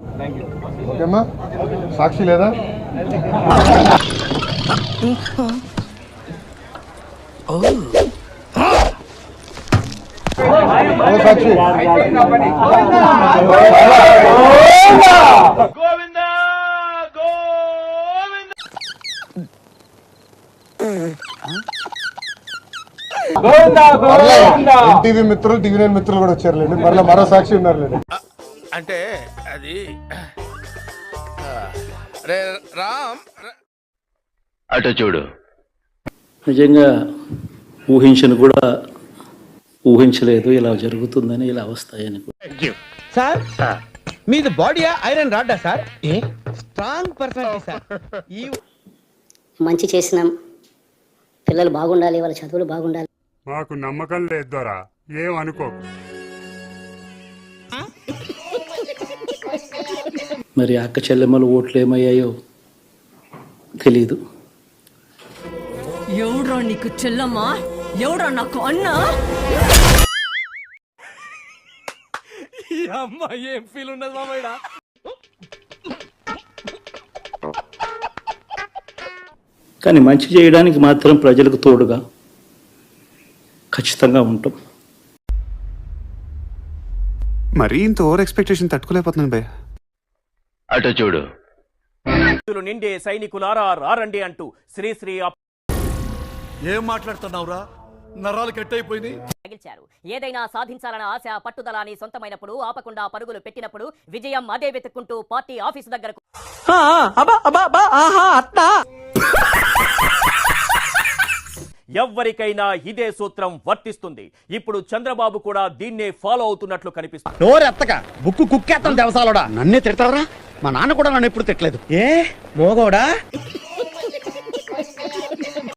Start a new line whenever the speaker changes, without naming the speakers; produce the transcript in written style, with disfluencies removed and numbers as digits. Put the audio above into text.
ఓకేమ్మా, సాక్షి లేదా? సాక్షి టీవీ మిత్రులు, TV nine మిత్రులు కూడా వచ్చారులేండి. మరో సాక్షి ఉన్నారులేండి.
అంటే అది రామ్
అటు చూడు.
నిజంగా ఊహించలేదు ఇలా జరుగుతుందని, ఇలా వస్తాయని.
సార్ మీది బాడీయా ఐరన్ రాడ్డా సార్? Strong personality sir.
మంచి చేసినాం, పిల్లలు బాగుండాలి, వాళ్ళ చదువులు బాగుండాలి.
మాకు నమ్మకం లేదు దొరా, ఏం అనుకోకు.
మరి అక్క చెల్లెమ్మల ఓట్లు ఏమయ్యాయో తెలీదు.
ఎవడ్రా నీకు చెల్లమ్మా, ఎవడ్రా నాకు అన్నా?
ఈ అమ్మాయి ఏం ఫీల్ ఉన్నది మామయ్య?
కానీ మంచి చేయడానికి మాత్రం ప్రజలకు తోడుగా ఖచ్చితంగా ఉంటాం.
మరీ ఇంత ఓవర్ ఎక్స్పెక్టేషన్ తట్టుకోలేకపోతున్నాను భయ్య.
అటు చూడు.
నిండే సైనికులారా రారండి అంటూ శ్రీశ్రీ
ఏం మాట్లాడుతున్నావురా? నరాలు కట్టయిపోయింది.
ఏదైనా సాధించాలన్న ఆశ, పట్టుదలని సొంతమైనప్పుడు ఆపకుండా పరుగులు పెట్టినప్పుడు విజయం అదే వెతుక్కుంటూ పార్టీ ఆఫీసు దగ్గరకు.
ఎవ్వరికైనా ఇదే సూత్రం వర్తిస్తుంది. ఇప్పుడు చంద్రబాబు కూడా దీన్నే ఫాలో అవుతున్నట్లు కనిపిస్తుంది.
నోరెత్తక బుక్కు కుక్కేస్తాను దేవసాలోడా. నన్నే తిడతారా? మా నాన్న కూడా నన్ను ఎప్పుడు తిట్టలేదు. ఏ మోగోడా?